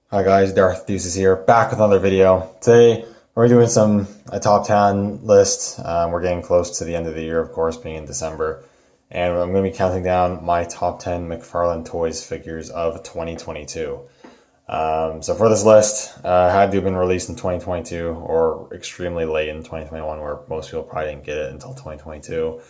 Hi guys, Darth Deuces here, back with another video. Today we're doing a top 10 list. We're getting close to the end of the year, of course, being in December. And I'm going to be counting down my top 10 Mcfarlane Toys figures of 2022. So for this list, had to have been released in 2022 or extremely late in 2021, where most people probably didn't get it until 2022.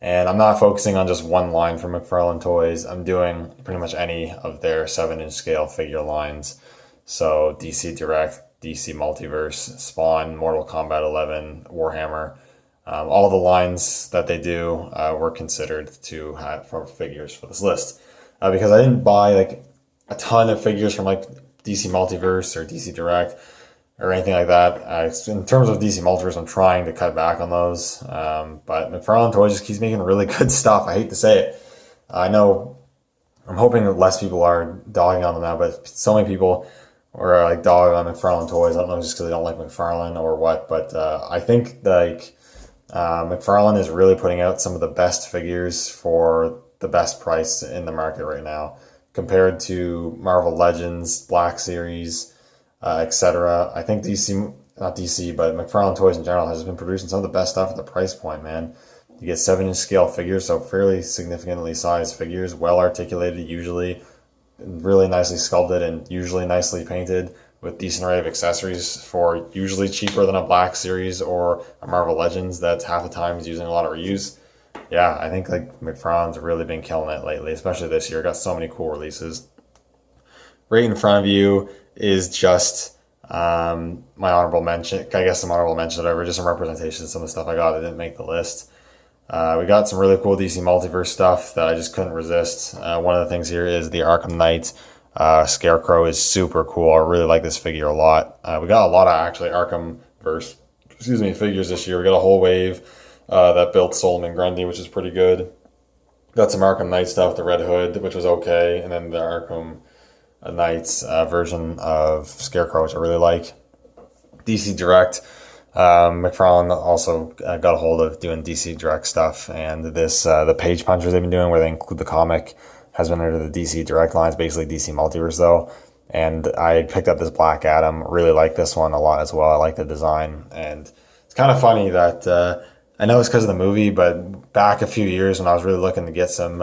And I'm not focusing on just one line for Mcfarlane Toys. I'm doing pretty much any of their 7-inch scale figure lines. So DC Direct, DC Multiverse, Spawn, Mortal Kombat 11, Warhammer, all the lines that they do were considered to have for figures for this list. Because I didn't buy like a ton of figures from like DC Multiverse or DC Direct or anything like that. In terms of DC Multiverse, I'm trying to cut back on those. But Mcfarlane Toys just keeps making really good stuff. I hate to say it. I know I'm hoping that less people are dogging on them now, but so many people or like dog on Mcfarlane Toys. I don't know, just because they don't like Mcfarlane or what, but I think like Mcfarlane is really putting out some of the best figures for the best price in the market right now, compared to Marvel Legends, Black Series, etc. I think not DC, but Mcfarlane Toys in general has been producing some of the best stuff at the price point, man. You get 7-inch scale figures, so fairly significantly sized figures, well articulated usually, really nicely sculpted and usually nicely painted with decent array of accessories for usually cheaper than a Black Series or a Marvel Legends that's half the time is using a lot of reuse. Yeah, I think like Mcfarlane's really been killing it lately, especially this year. Got so many cool releases. Right in front of you is just my honorable mention. I guess some honorable mention, whatever, just some representation of some of the stuff I got that didn't make the list. We got some really cool DC Multiverse stuff that I just couldn't resist. One of the things here is the Arkham Knight Scarecrow is super cool. I really like this figure a lot. We got a lot of actually Arkhamverse, figures this year. We got a whole wave that built Solomon Grundy, which is pretty good. Got some Arkham Knight stuff, the Red Hood, which was okay, and then the Arkham Knight's version of Scarecrow, which I really like. DC Direct. Mcfarlane also got a hold of doing DC Direct stuff, and this the page punchers they've been doing, where they include the comic, has been under the DC Direct lines, basically DC Multiverse though. And I picked up this Black Adam, really like this one a lot as well. I like the design, and it's kind of funny that I know it's because of the movie, but back a few years when I was really looking to get some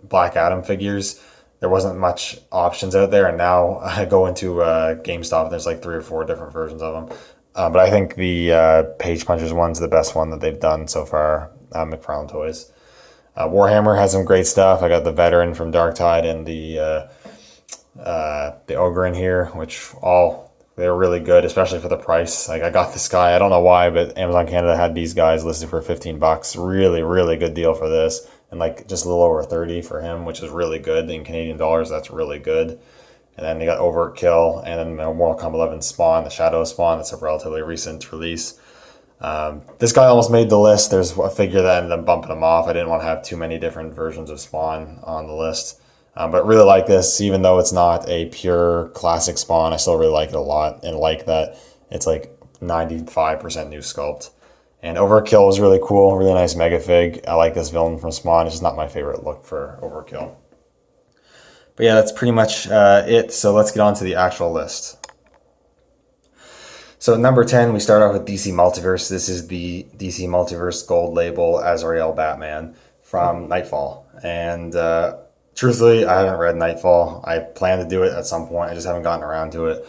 Black Adam figures, there wasn't much options out there, and now I go into GameStop and there's like 3 or 4 different versions of them. But I think the Page Punchers one's the best one that they've done so far, Mcfarlane Toys. Warhammer has some great stuff. I got the Veteran from Darktide and the Ogre in here, which they're really good, especially for the price. Like I got this guy, I don't know why, but Amazon Canada had these guys listed for $15. Really, really good deal for this, and like just a little over 30 for him, which is really good in Canadian dollars. That's really good. And then they got Overkill, and then Mortal Kombat 11 Spawn, the Shadow Spawn. That's a relatively recent release. This guy almost made the list. There's a figure that ended up bumping him off. I didn't want to have too many different versions of Spawn on the list. But really like this, even though it's not a pure classic Spawn, I still really like it a lot, and like that it's like 95% new sculpt. And Overkill was really cool, really nice mega fig. I like this villain from Spawn. It's just not my favorite look for Overkill. But yeah, that's pretty much it. So let's get on to the actual list. So at number 10, we start off with DC Multiverse. This is the DC Multiverse Gold Label Azrael Batman from Nightfall. And truthfully, I haven't read Nightfall. I plan to do it at some point. I just haven't gotten around to it.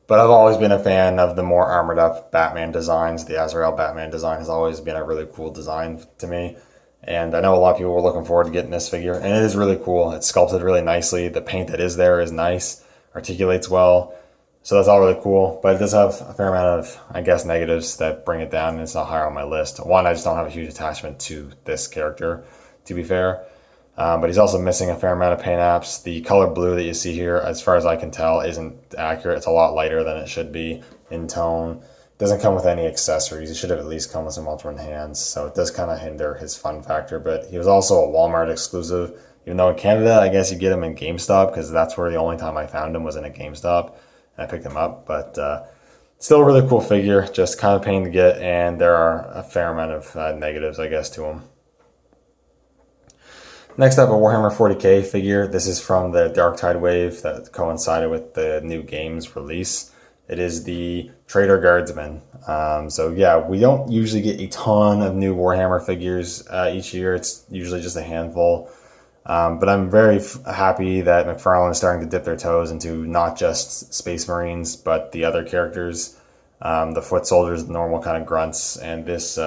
But I've always been a fan of the more armored up Batman designs. The Azrael Batman design has always been a really cool design to me. And I know a lot of people were looking forward to getting this figure, and it is really cool. It's sculpted really nicely. The paint that is there is nice, articulates well. So that's all really cool, but it does have a fair amount of, I guess, negatives that bring it down, and it's not higher on my list. One, I just don't have a huge attachment to this character, to be fair. But he's also missing a fair amount of paint apps. The color blue that you see here, as far as I can tell, isn't accurate. It's a lot lighter than it should be in tone. Doesn't come with any accessories. He should have at least come with some alternate hands, so it does kind of hinder his fun factor. But he was also a Walmart exclusive, even though in Canada, I guess you get him in GameStop, because that's where the only time I found him was in a GameStop, and I picked him up. But still a really cool figure, just kind of pain to get, and there are a fair amount of negatives, I guess, to him. Next up, a Warhammer 40k figure. This is from the Darktide wave that coincided with the new game's release. It is the Trader Guardsman. So yeah, we don't usually get a ton of new Warhammer figures each year. It's usually just a handful. But I'm very happy that Mcfarlane is starting to dip their toes into not just Space Marines, but the other characters, the foot soldiers, the normal kind of grunts, and this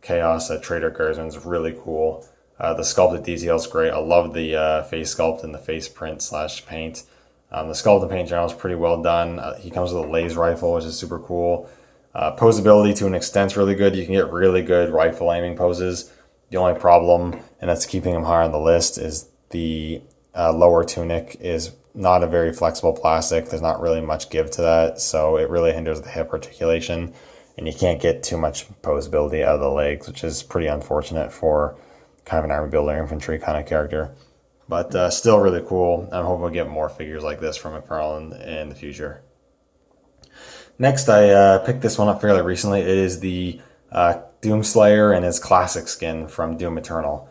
Chaos Trader Guardsman is really cool. The sculpted detail is great. I love the face sculpt and the face print slash paint. The sculpt and paint in general is pretty well done. He comes with a laser rifle, which is super cool. Posability to an extent is really good. You can get really good rifle aiming poses. The only problem, and that's keeping him higher on the list, is the lower tunic is not a very flexible plastic. There's not really much give to that, so it really hinders the hip articulation, and you can't get too much posability out of the legs, which is pretty unfortunate for kind of an army builder infantry kind of character. But still really cool. I'm hoping we'll get more figures like this from Mcfarlane in the future. Next, I picked this one up fairly recently. It is the Doomslayer and his classic skin from Doom Eternal.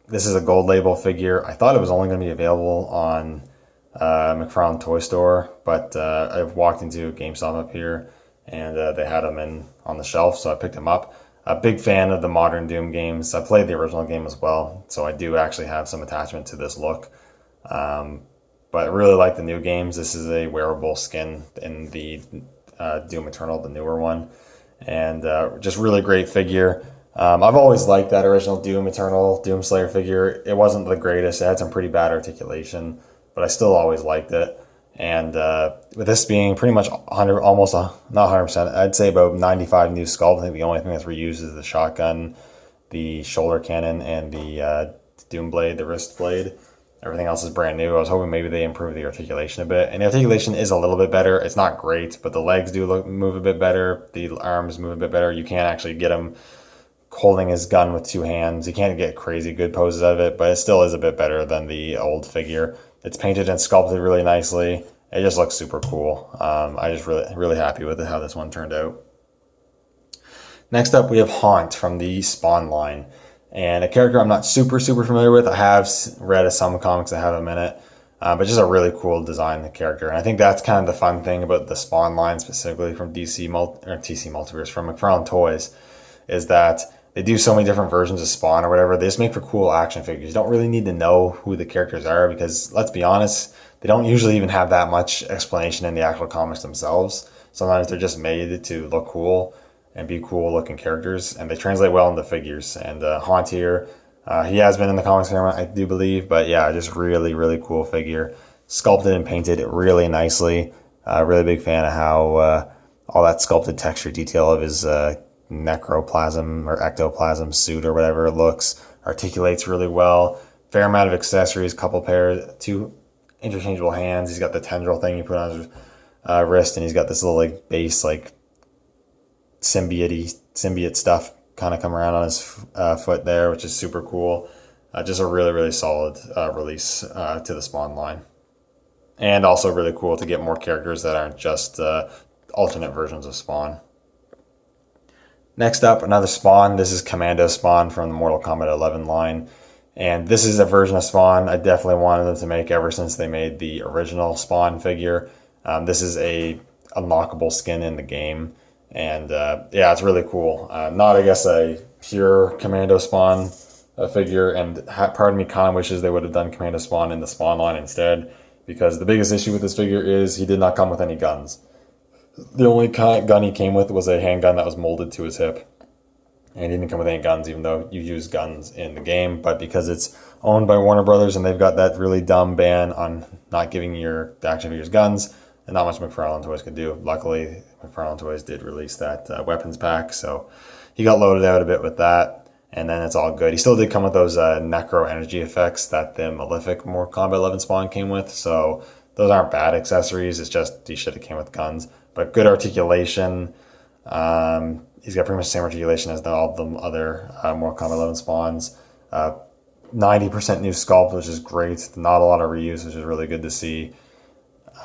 This is a gold label figure. I thought it was only going to be available on Mcfarlane Toy Store, but I've walked into GameStop up here and they had them on the shelf, so I picked them up. A big fan of the modern Doom games. I played the original game as well, so I do actually have some attachment to this look. But I really like the new games. This is a wearable skin in the Doom Eternal, the newer one. And just really great figure. I've always liked that original Doom Eternal Doomslayer figure. It wasn't the greatest. It had some pretty bad articulation, but I still always liked it. And with this being pretty much 100, almost not 100%, I'd say about 95 new sculpt. I think the only thing that's reused is the shotgun, the shoulder cannon, and the Doom blade, the wrist blade. Everything else is brand new. I was hoping maybe they improve the articulation a bit. And the articulation is a little bit better. It's not great, but the legs do move a bit better. The arms move a bit better. You can't actually get him holding his gun with two hands. You can't get crazy good poses out of it, but it still is a bit better than the old figure. It's painted and sculpted really nicely. It just looks super cool. I just really happy with how this one turned out. Next up, we have Haunt from the Spawn line. And a character I'm not super familiar with. I have read some comics that have him in it, but just a really cool design, the character. And I think that's kind of the fun thing about the Spawn line, specifically from TC Multiverse, from McFarlane Toys, is that they do so many different versions of Spawn or whatever. They just make for cool action figures. You don't really need to know who the characters are because, let's be honest, they don't usually even have that much explanation in the actual comics themselves. Sometimes they're just made to look cool and be cool looking characters, and they translate well into figures. And Haunt here, he has been in the comics fair amount, I do believe, but yeah, just really cool figure. Sculpted and painted really nicely. Really big fan of how all that sculpted texture detail of his necroplasm or ectoplasm suit or whatever it looks. Articulates really well. Fair amount of accessories, couple pairs, two interchangeable hands. He's got the tendril thing you put on his wrist, and he's got this little like base like symbiote stuff kind of come around on his foot there, which is super cool. Just a really solid release to the Spawn line, and also really cool to get more characters that aren't just alternate versions of Spawn. Next up, another Spawn. This is Commando Spawn from the Mortal Kombat 11 line, and this is a version of Spawn I definitely wanted them to make ever since they made the original Spawn figure. This is a unlockable skin in the game. And yeah, it's really cool. Not, I guess, a pure Commando Spawn figure, and part of me kind of wishes they would have done Commando Spawn in the Spawn line instead, because the biggest issue with this figure is he did not come with any guns. The only gun he came with was a handgun that was molded to his hip, and he didn't come with any guns, even though you use guns in the game. But because it's owned by Warner Brothers and they've got that really dumb ban on not giving your action figures guns, and not much Mcfarlane Toys could do. Luckily, Mcfarlane Toys did release that weapons pack, so he got loaded out a bit with that, and then it's all good. He still did come with those necro energy effects that the Malefic Mortal Kombat 11 Spawn came with, so those aren't bad accessories. It's just he should have came with guns. But good articulation. He's got pretty much the same articulation as all the other Mortal Kombat 11 Spawns. 90% new sculpt, which is great. Not a lot of reuse, which is really good to see.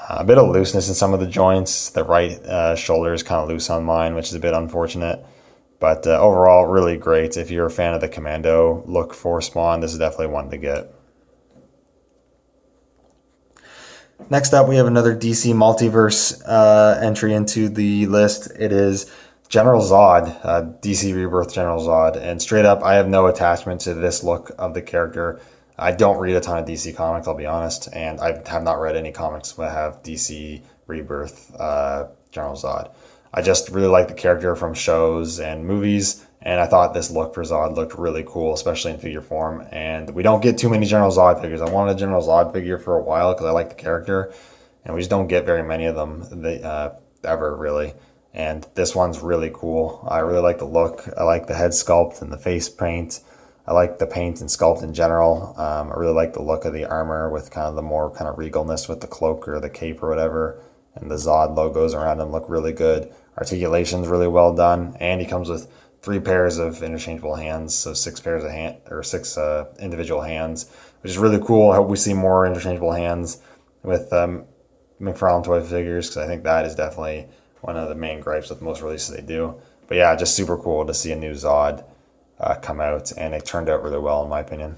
A bit of looseness in some of the joints. The right shoulder is kind of loose on mine, which is a bit unfortunate. But overall, really great. If you're a fan of the Commando look for Spawn, this is definitely one to get. Next up, we have another DC Multiverse entry into the list. It is General Zod, DC Rebirth General Zod. And straight up, I have no attachment to this look of the character. I don't read a ton of DC comics, I'll be honest, and I have not read any comics that have DC Rebirth General Zod. I just really like the character from shows and movies, and I thought this look for Zod looked really cool, especially in figure form. And we don't get too many General Zod figures. I wanted a General Zod figure for a while because I like the character, and we just don't get very many of them ever, really. And this one's really cool. I really like the look. I like the head sculpt and the face paint. I like the paint and sculpt in general. I really like the look of the armor with kind of the more kind of regalness with the cloak or the cape or whatever. And the Zod logos around him look really good. Articulation's really well done. And he comes with 3 pairs of interchangeable hands. So 6 pairs of hand, or 6 individual hands, which is really cool. I hope we see more interchangeable hands with Mcfarlane toy figures, because I think that is definitely one of the main gripes with most releases they do. But yeah, just super cool to see a new Zod come out, and it turned out really well in my opinion.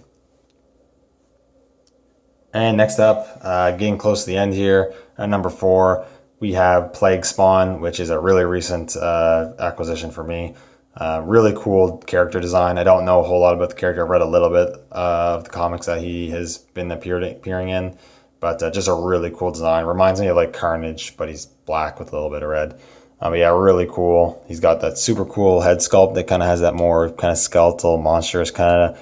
And next up, getting close to the end here, at number 4, we have Plague Spawn, which is a really recent acquisition for me. Really cool character design. I don't know a whole lot about the character. I've read a little bit of the comics that he has been appearing in, but just a really cool design. Reminds me of like Carnage, but he's black with a little bit of red. But yeah, really cool. He's got that super cool head sculpt that kind of has that more kind of skeletal, monstrous kind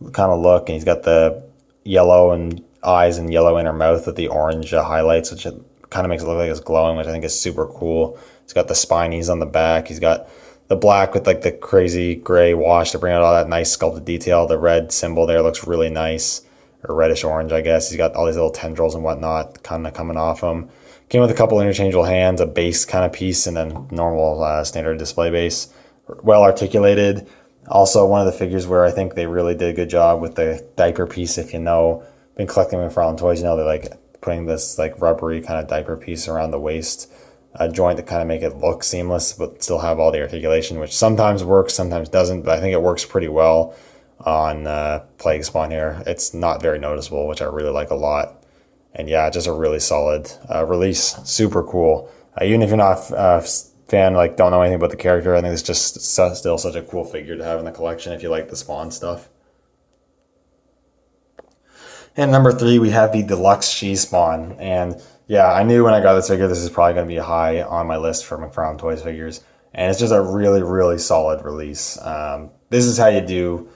of look, and he's got the yellow and eyes and yellow inner mouth with the orange highlights, which kind of makes it look like it's glowing, which I think is super cool. He's got the spinies on the back. He's got the black with like the crazy gray wash to bring out all that nice sculpted detail. The red symbol there looks really nice, or reddish orange, I guess. He's got all these little tendrils and whatnot kind of coming off him. Came with a couple interchangeable hands, a base kind of piece, and then normal standard display base. Well articulated. Also, one of the figures where I think they really did a good job with the diaper piece. If you know, been collecting Mcfarlane toys, you know they're like putting this like rubbery kind of diaper piece around the waist joint to kind of make it look seamless, but still have all the articulation, which sometimes works, sometimes doesn't. But I think it works pretty well on Plague Spawn here. It's not very noticeable, which I really like a lot. And yeah, just a really solid release. Super cool. Even if you're not a fan, like don't know anything about the character, I think it's just still such a cool figure to have in the collection if you like the Spawn stuff. And number 3, we have the Deluxe She Spawn. And yeah, I knew when I got this figure, this is probably going to be high on my list for Mcfarlane Toys figures. And it's just a really, really solid release. This is how you do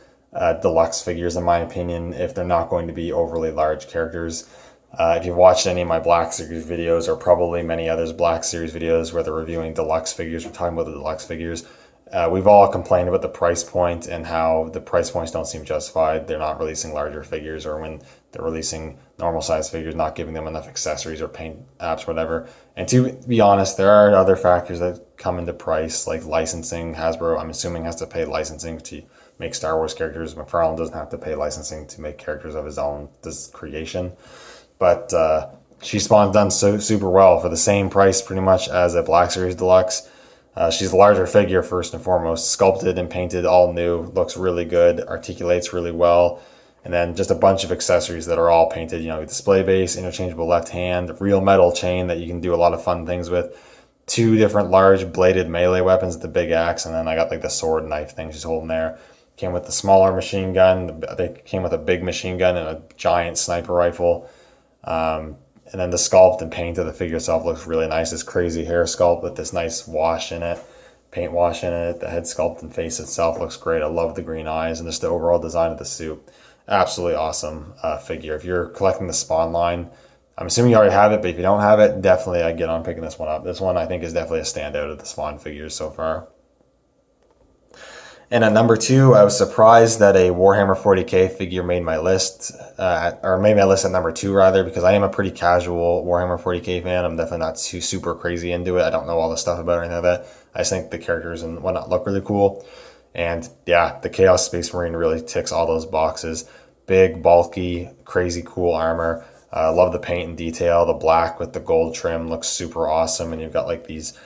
deluxe figures, in my opinion, if they're not going to be overly large characters. If you've watched any of my Black Series videos, or probably many others Black Series videos where they're reviewing deluxe figures, we're talking about the deluxe figures, we've all complained about the price point and how the price points don't seem justified. They're not releasing larger figures, or when they're releasing normal size figures, not giving them enough accessories or paint apps, whatever. And to be honest, there are other factors that come into price, like licensing. Hasbro, I'm assuming, has to pay licensing to make Star Wars characters. Mcfarlane doesn't have to pay licensing to make characters of his own creation. But She Spawn's done so super well for the same price pretty much as a Black Series Deluxe. She's a larger figure first and foremost, sculpted and painted all new, looks really good, articulates really well, and then just a bunch of accessories that are all painted, you know, display base, interchangeable left hand, real metal chain that you can do a lot of fun things with, 2 different large bladed melee weapons, the big axe, and then I got like the sword knife thing she's holding there. Came with the smaller machine gun, they came with a big machine gun and a giant sniper rifle. And then the sculpt and paint of the figure itself looks really nice. This crazy hair sculpt with this nice wash in it, paint wash in it. The head sculpt and face itself looks great. I love the green eyes and just the overall design of the suit. Absolutely awesome figure. If you're collecting the Spawn line, I'm assuming you already have it, but if you don't have it, definitely I get on picking this one up. This one I think is definitely a standout of the Spawn figures so far. And at number 2, I was surprised that a Warhammer 40k figure made my list, or made my list at number 2 rather, because I am a pretty casual Warhammer 40k fan. I'm definitely not too super crazy into it. I don't know all the stuff about it or anything like that. I just think the characters and whatnot look really cool. And yeah, the Chaos Space Marine really ticks all those boxes. Big, bulky, crazy cool armor. Love the paint and detail. The black with the gold trim looks super awesome. And you've got like these,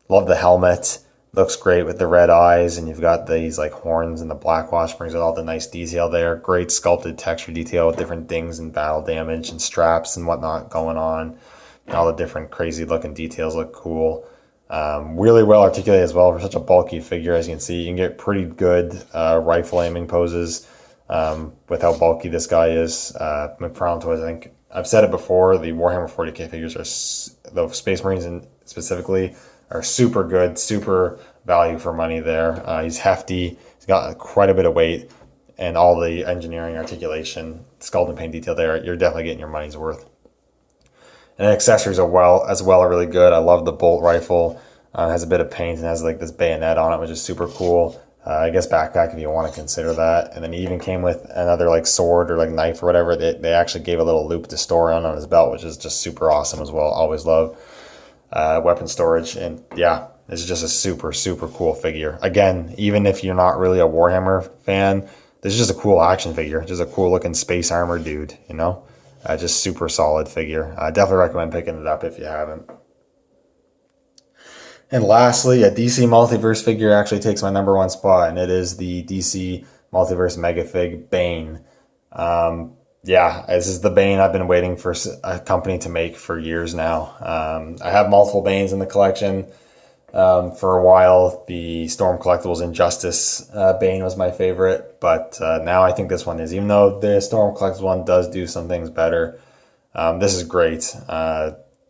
love the helmet. Looks great with the red eyes, and you've got these like horns and the black wash brings out all the nice detail there. Great sculpted texture detail with different things and battle damage and straps and whatnot going on. And all the different crazy looking details look cool. Really well articulated as well for such a bulky figure. As you can see, you can get pretty good rifle aiming poses with how bulky this guy is. Mcfarlane Toys, I think I've said it before, the Warhammer 40k figures are, the Space Marines specifically, are super good, super value for money there. He's hefty, he's got quite a bit of weight, and all the engineering, articulation, sculpt and paint detail there, you're definitely getting your money's worth. And the accessories as well are really good. I love the bolt rifle. It has a bit of paint and has like this bayonet on it, which is super cool. I guess backpack if you want to consider that. And then he even came with another like sword or like knife or whatever. They actually gave a little loop to store on his belt, which is just super awesome as well. Always love weapon storage. And yeah, this is just a super, super cool figure. Again, even if you're not really a Warhammer fan, this is just a cool action figure. Just a cool looking space armor dude, you know? Just super solid figure. I definitely recommend picking it up if you haven't. And lastly, a DC Multiverse figure actually takes my number one spot, and it is the DC Multiverse Megafig Bane. Yeah, this is the Bane I've been waiting for a company to make for years now. I have multiple Banes in the collection. For a while, the Storm Collectibles Injustice Bane was my favorite, but now I think this one is. Even though the Storm Collectibles one does do some things better, this is great.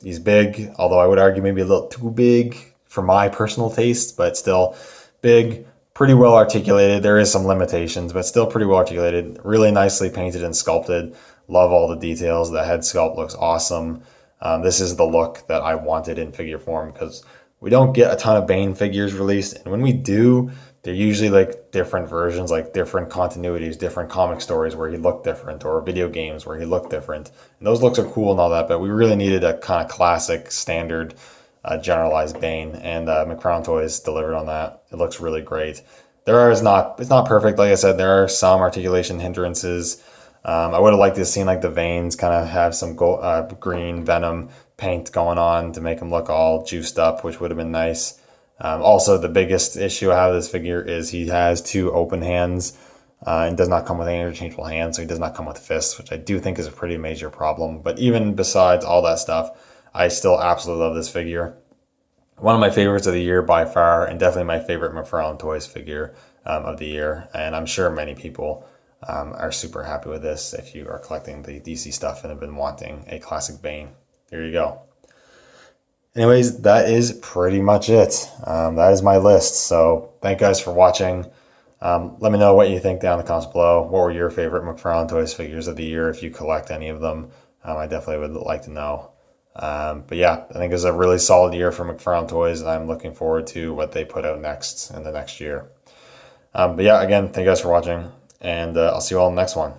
He's big, although I would argue maybe a little too big for my personal taste, but still big, pretty well articulated. There is some limitations, but still pretty well articulated. Really nicely painted and sculpted. Love all the details. The head sculpt looks awesome. This is the look that I wanted in figure form, because we don't get a ton of Bane figures released, and when we do, they're usually like different versions, like different continuities, different comic stories where he looked different, or video games where he looked different. And those looks are cool and all that, but we really needed a kind of classic, standard, generalized Bane, and Mcfarlane Toys delivered on that. It looks really great. It's not perfect, like I said. There are some articulation hindrances. I would have liked to have seen like the veins kind of have some green Venom paint going on to make them look all juiced up, which would have been nice. Also, the biggest issue I have with this figure is he has two open hands and does not come with any interchangeable hands, so he does not come with fists, which I do think is a pretty major problem. But even besides all that stuff, I still absolutely love this figure. One of my favorites of the year by far, and definitely my favorite Mcfarlane Toys figure of the year. And I'm sure many people are super happy with this if you are collecting the DC stuff and have been wanting a classic Bane. Here you go. Anyways, that is pretty much it. That is my list. So thank you guys for watching. Let me know what you think down in the comments below. What were your favorite Mcfarlane Toys figures of the year if you collect any of them? I definitely would like to know. But yeah, I think it was a really solid year for Mcfarlane Toys, and I'm looking forward to what they put out next in the next year. But yeah, again, thank you guys for watching, and I'll see you all in the next one.